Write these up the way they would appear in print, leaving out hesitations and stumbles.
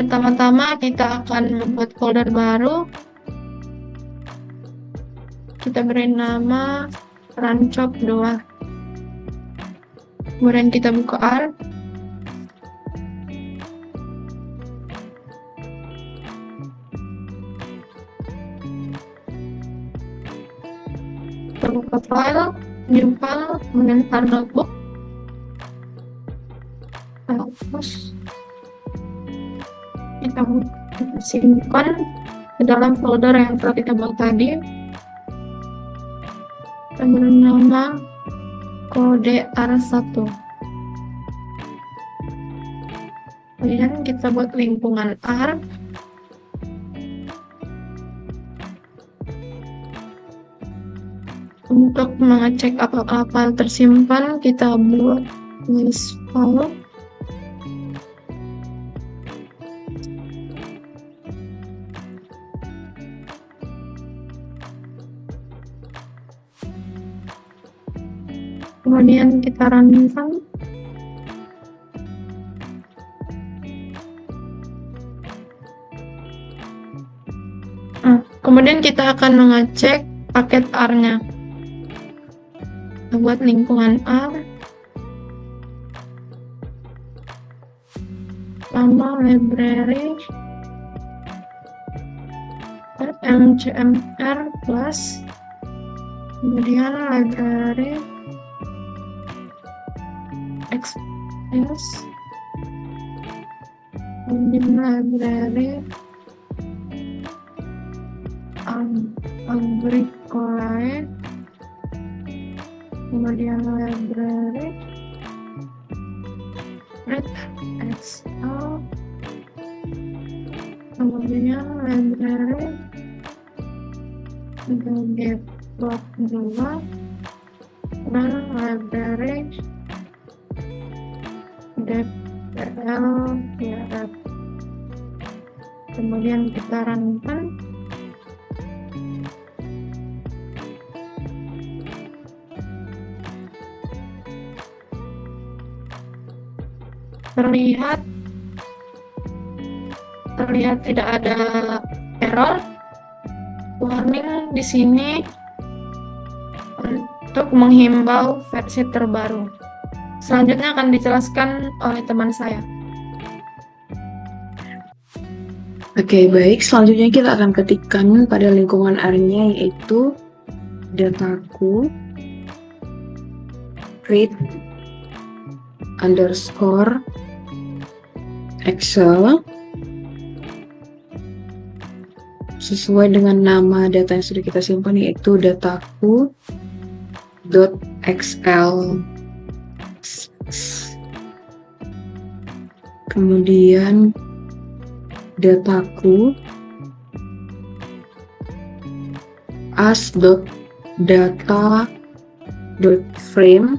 Pertama-tama kita akan membuat folder baru. Kita beri nama rancop 2. Kemudian kita buka R. Kita buka file, new file, kemudian R notebook. Hapus. Kita simpan ke dalam folder yang telah kita buat tadi. Kita beri nama kode R1. Kemudian kita buat lingkungan R. Untuk mengecek apakah file tersimpan, kita buat list file. Kemudian kita runkan. Kemudian kita akan mengecek paket R-nya. Kita buat lingkungan R. Nama library mcmr plus, kemudian library xs, kemudian library agricolae, kemudian library red xl, kemudian library debug 2, dan library dpl ya. Kemudian kita runkan. Terlihat tidak ada error. Warning di sini untuk menghimbau versi terbaru. Selanjutnya akan dijelaskan oleh teman saya. Oke, baik. Selanjutnya kita akan ketikkan pada lingkungan R-nya, yaitu dataku read underscore Excel sesuai dengan nama data yang sudah kita simpan, yaitu dataku.xl. Kemudian dataku as.data.frame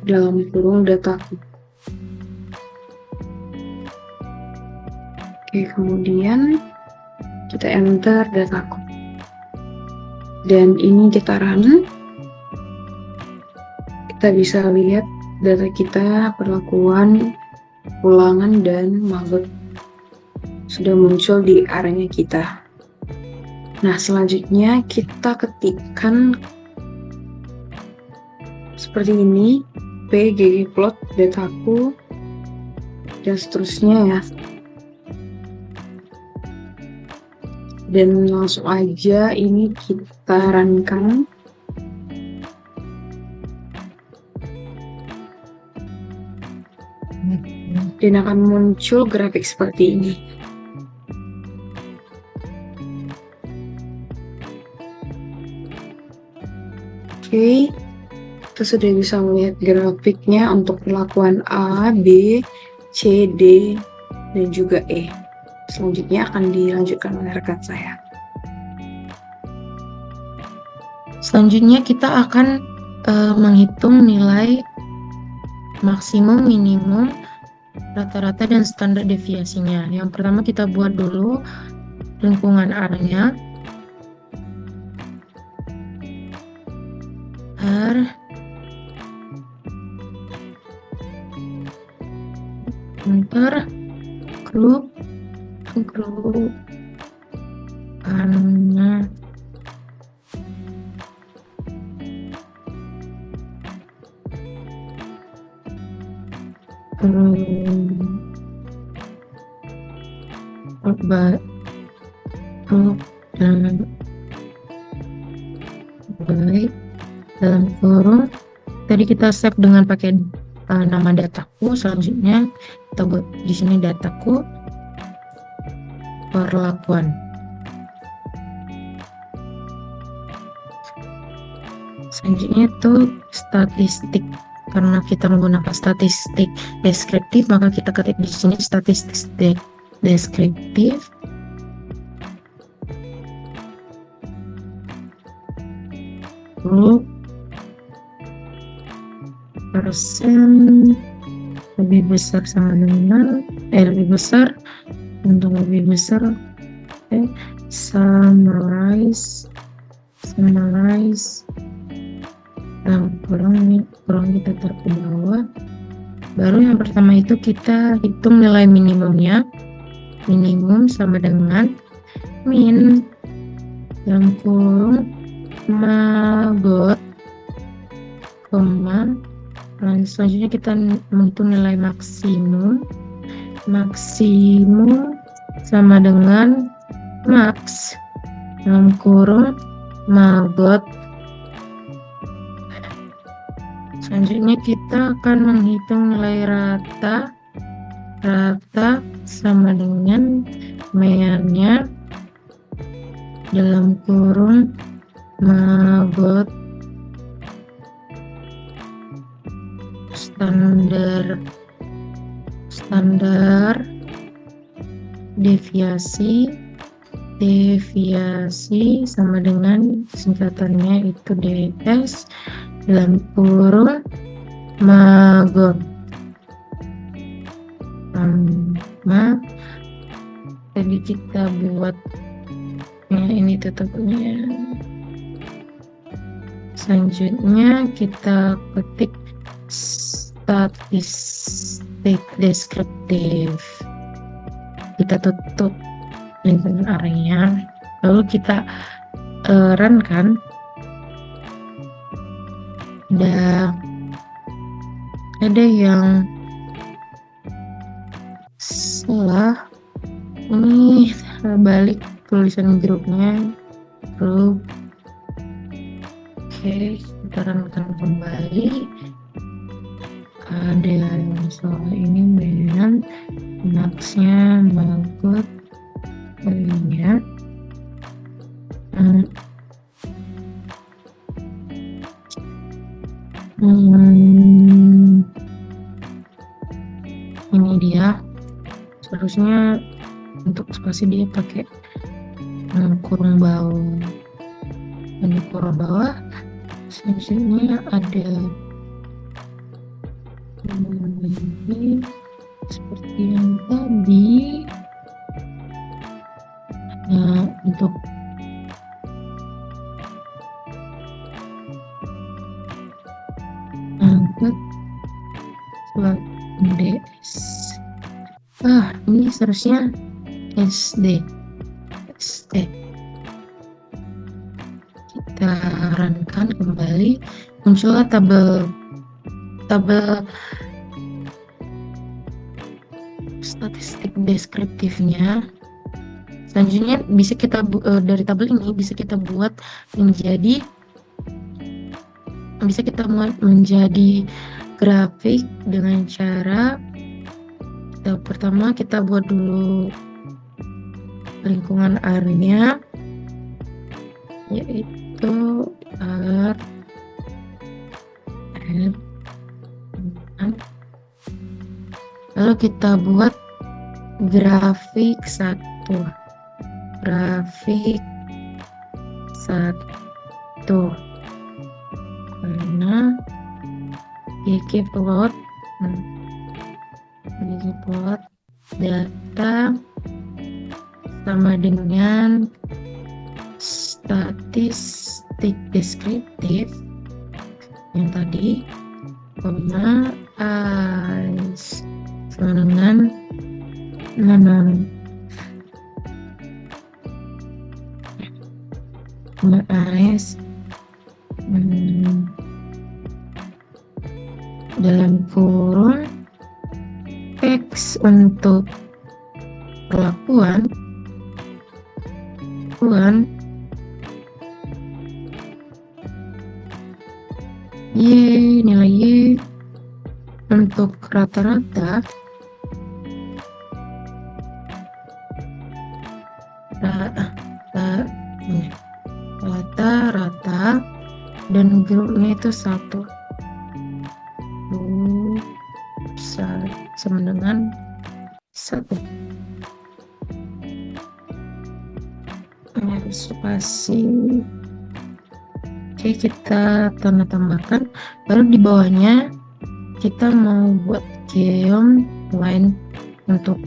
dalam kurung dataku. Oke, kemudian kita enter dataku. Dan ini kita run. Kita bisa lihat data kita, perlakuan, ulangan, dan mahut sudah muncul di area kita. Nah, selanjutnya kita ketikkan seperti ini, p ggplot dataku, dan seterusnya ya. Dan langsung aja ini kita runkan. Dan akan muncul grafik seperti ini. Oke, kita sudah bisa melihat grafiknya untuk perlakuan A, B, C, D, dan juga E. Selanjutnya akan dilanjutkan oleh rekan saya. Selanjutnya kita akan menghitung nilai maksimum, minimum, rata-rata, dan standar deviasinya. Yang pertama kita buat dulu lingkungan R-nya. R enter. grup karena grup dan baik dalam kurung tadi kita save dengan pakai nama dataku. Selanjutnya kita buat di sini dataku perlakuan. Selanjutnya itu statistik. Karena kita menggunakan statistik deskriptif, maka kita ketik di sini statistik deskriptif. Persen lebih besar sama dengan lebih besar, untuk lebih besar summarize kurang kita taruh ke bawah. Baru yang pertama itu kita hitung nilai minimumnya. Minimum sama dengan min dalam kurung magot koma. Selanjutnya kita menghitung nilai maksimum sama dengan max dalam kurung magot. Selanjutnya kita akan menghitung nilai rata sama dengan meannya dalam kurung magot standar deviasi sama dengan singkatannya itu DS dalam kurung magot. Tadi kita buat ini tutupnya. Selanjutnya kita ketik statistik deskriptif. Kita tutup lingkungan area, lalu kita run kan. Ada yang salah, ini balik tulisan grupnya grup. Oke, kita runkan kembali. Ada yang salah ini dengan maxnya magot ya. Ini dia, seharusnya untuk spasi dia pakai kurung bawah. Ini kurung bawah. Selanjutnya ada ini seperti yang tadi. Nah, untuk angkat surat DS. Ini seharusnya SD. Kita runkan kembali, muncullah tabel statistik deskriptifnya. Selanjutnya bisa kita dari tabel ini bisa kita buat menjadi grafik dengan cara pertama kita buat dulu lingkungan area, yaitu R. Lalu kita buat grafik 1. Karena plot data sama dengan statistik deskriptif yang tadi, sama dengan AS dalam kurung X untuk perlakuan Y, nilai Y untuk rata-rata dan grupnya itu 1 sama dengan 1. Spasi. Oke, kita tanda tambahkan, baru di bawahnya kita mau buat geom line untuk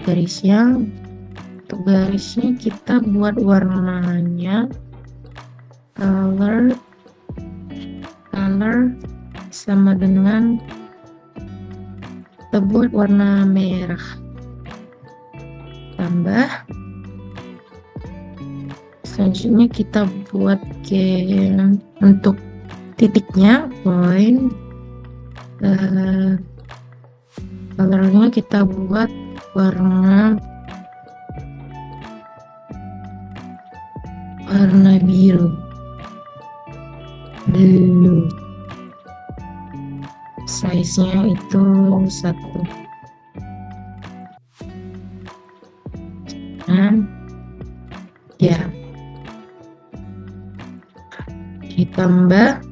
garisnya. Untuk garisnya kita buat warnanya color sama dengan kita buat warna merah, tambah. Selanjutnya kita buat untuk titiknya point, colornya kita buat warna biru, blue. Size-nya itu 1. Ya, ditambah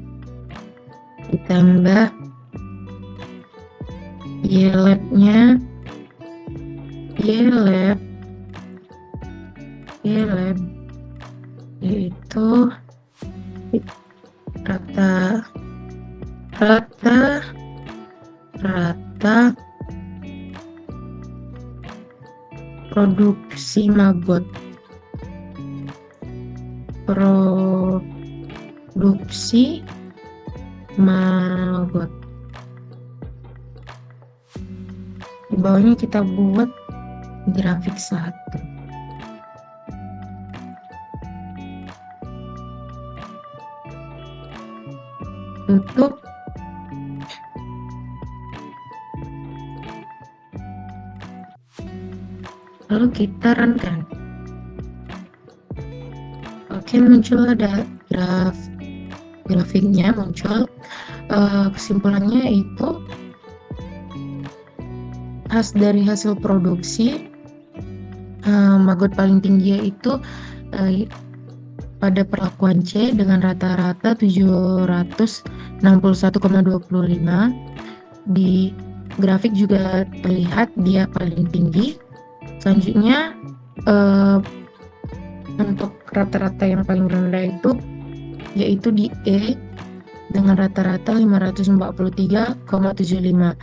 Y-lab-nya, yaitu rata produksi maggot, di bawahnya kita buat grafik 1. Tutup. Lalu kita runkan. Oke, muncul ada grafiknya muncul. Kesimpulannya itu dari hasil produksi maggot paling tinggi yaitu pada perlakuan C dengan rata-rata 761,25. Di grafik juga terlihat dia paling tinggi. Selanjutnya untuk rata-rata yang paling rendah itu yaitu di E dengan rata-rata 543,75.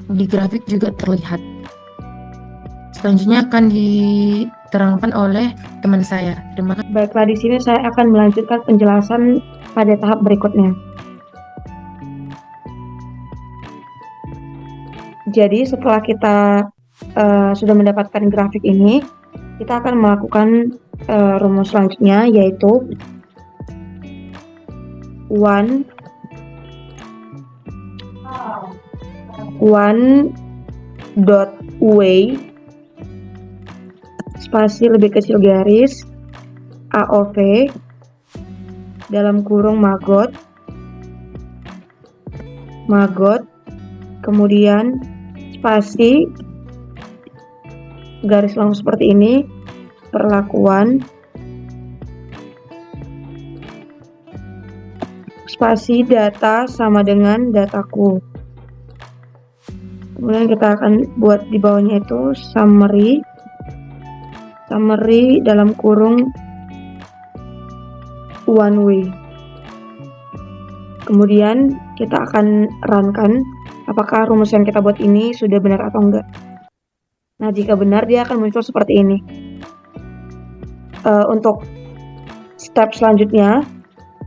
Di grafik juga terlihat. Selanjutnya akan diterangkan oleh teman saya. Terima kasih. Baiklah, di sini saya akan melanjutkan penjelasan pada tahap berikutnya. Jadi setelah kita sudah mendapatkan grafik ini, kita akan melakukan rumus selanjutnya, yaitu 1 dot way spasi lebih kecil garis AOV dalam kurung maggot, kemudian spasi garis lengkung seperti ini, perlakuan, spasi data sama dengan dataku. Kemudian kita akan buat di bawahnya itu summary dalam kurung one way. Kemudian kita akan runkan apakah rumus yang kita buat ini sudah benar atau enggak. Nah, jika benar dia akan muncul seperti ini. Untuk step selanjutnya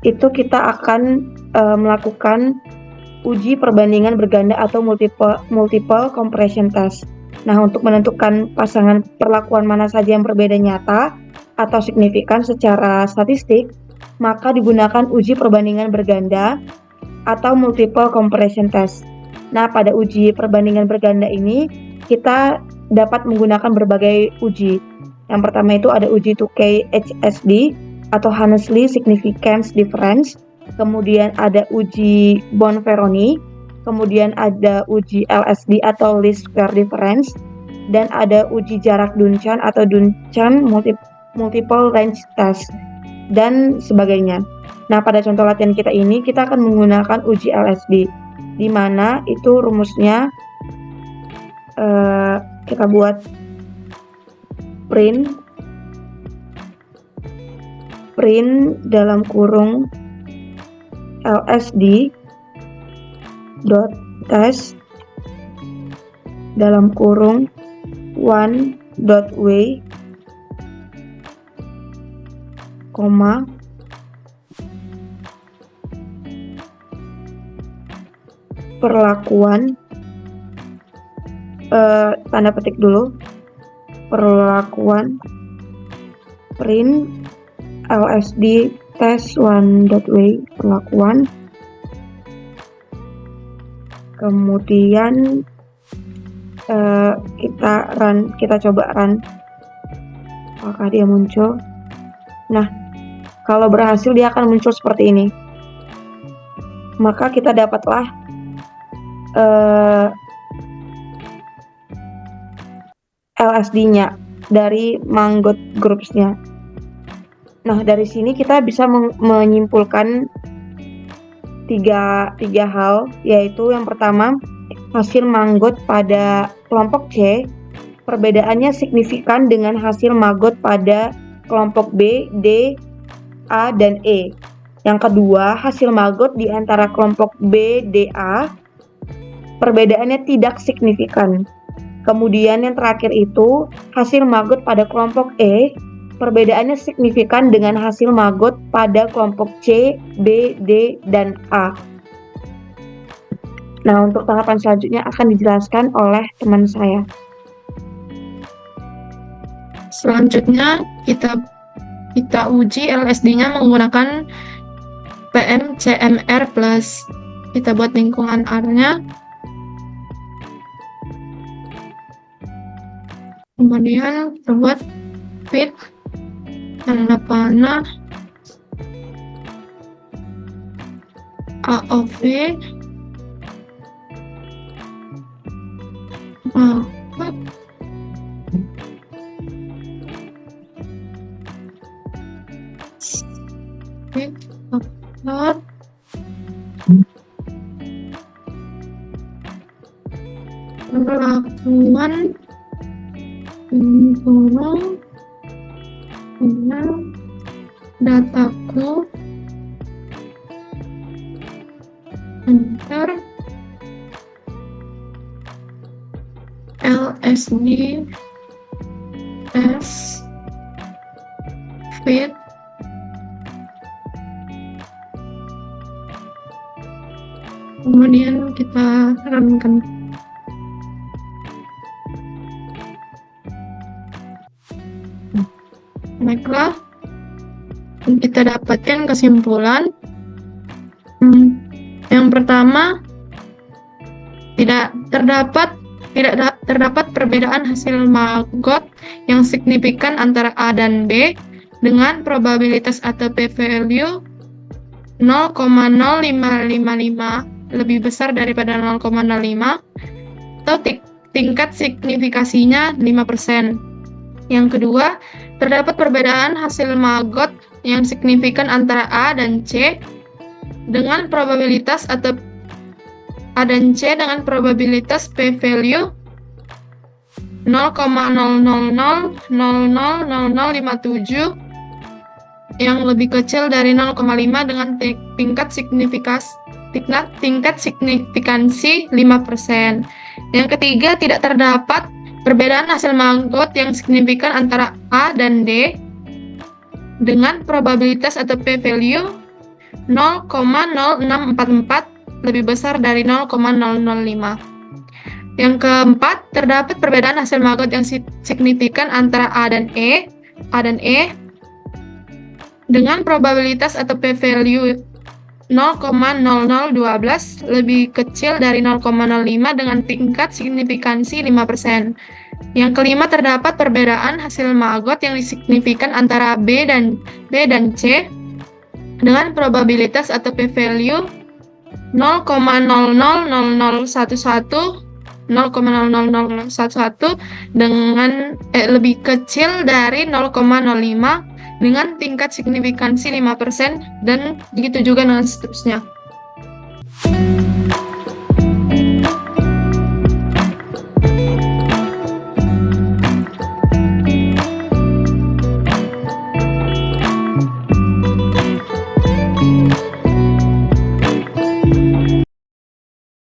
itu kita akan melakukan uji perbandingan berganda atau multiple compression test. Nah, untuk menentukan pasangan perlakuan mana saja yang berbeda nyata atau signifikan secara statistik, maka digunakan uji perbandingan berganda atau multiple comparison test. Nah, pada uji perbandingan berganda ini, kita dapat menggunakan berbagai uji. Yang pertama itu ada uji 2K HSD atau Honestly Significance Difference, kemudian ada uji Bonferroni, kemudian ada uji LSD atau Least Square Difference, dan ada uji jarak Duncan atau Duncan Multiple Range Test, dan sebagainya. Nah, pada contoh latihan kita ini, kita akan menggunakan uji LSD, di mana itu rumusnya kita buat print dalam kurung LSD dot test dalam kurung 1.w, koma perlakuan tanda petik dulu, perlakuan print LSD test 1.w perlakuan, kemudian kita coba run apakah dia muncul. Nah, kalau berhasil dia akan muncul seperti ini, maka kita dapatlah LSD-nya dari Mangot Groups-nya. Nah, dari sini kita bisa menyimpulkan tiga hal, yaitu yang pertama, hasil Mangot pada kelompok C perbedaannya signifikan dengan hasil Mangot pada kelompok B, D, A, dan E. Yang kedua, hasil Mangot di antara kelompok B, D, A perbedaannya tidak signifikan. Kemudian yang terakhir itu, hasil Mangot pada kelompok E perbedaannya signifikan dengan hasil Mangot pada kelompok C, B, D, dan A. Nah, untuk tahapan selanjutnya akan dijelaskan oleh teman saya. Selanjutnya kita uji LSD-nya menggunakan PMCMR+. Kita buat lingkungan R-nya. Kemudian kita buat fit tanda panah AOV fit faktor perlakuan turun dengan dataku enter LSD test fit kemudian kita runkan. Baiklah, kita dapatkan kesimpulan. Yang pertama, tidak terdapat perbedaan hasil Mangot yang signifikan antara A dan B dengan probabilitas atau p-value 0,0555 lebih besar daripada 0,05 atau tingkat signifikasinya 5%. Yang kedua, terdapat perbedaan hasil Mangot yang signifikan antara A dan C dengan probabilitas atau A dan C dengan probabilitas p-value 0,00000057 yang lebih kecil dari 0,5 dengan tingkat signifikansi 5%. Yang ketiga, tidak terdapat perbedaan hasil Mangot yang signifikan antara A dan D dengan probabilitas atau p-value 0,0644 lebih besar dari 0,005. Yang keempat, terdapat perbedaan hasil maggot yang signifikan antara A dan E dengan probabilitas atau p-value 0,0012 lebih kecil dari 0,05 dengan tingkat signifikansi 5%. Yang kelima, terdapat perbedaan hasil maggot yang signifikan antara B dan C dengan probabilitas atau p-value 0,000011 dengan lebih kecil dari 0,05 dengan tingkat signifikansi 5% dan begitu juga dengan seterusnya.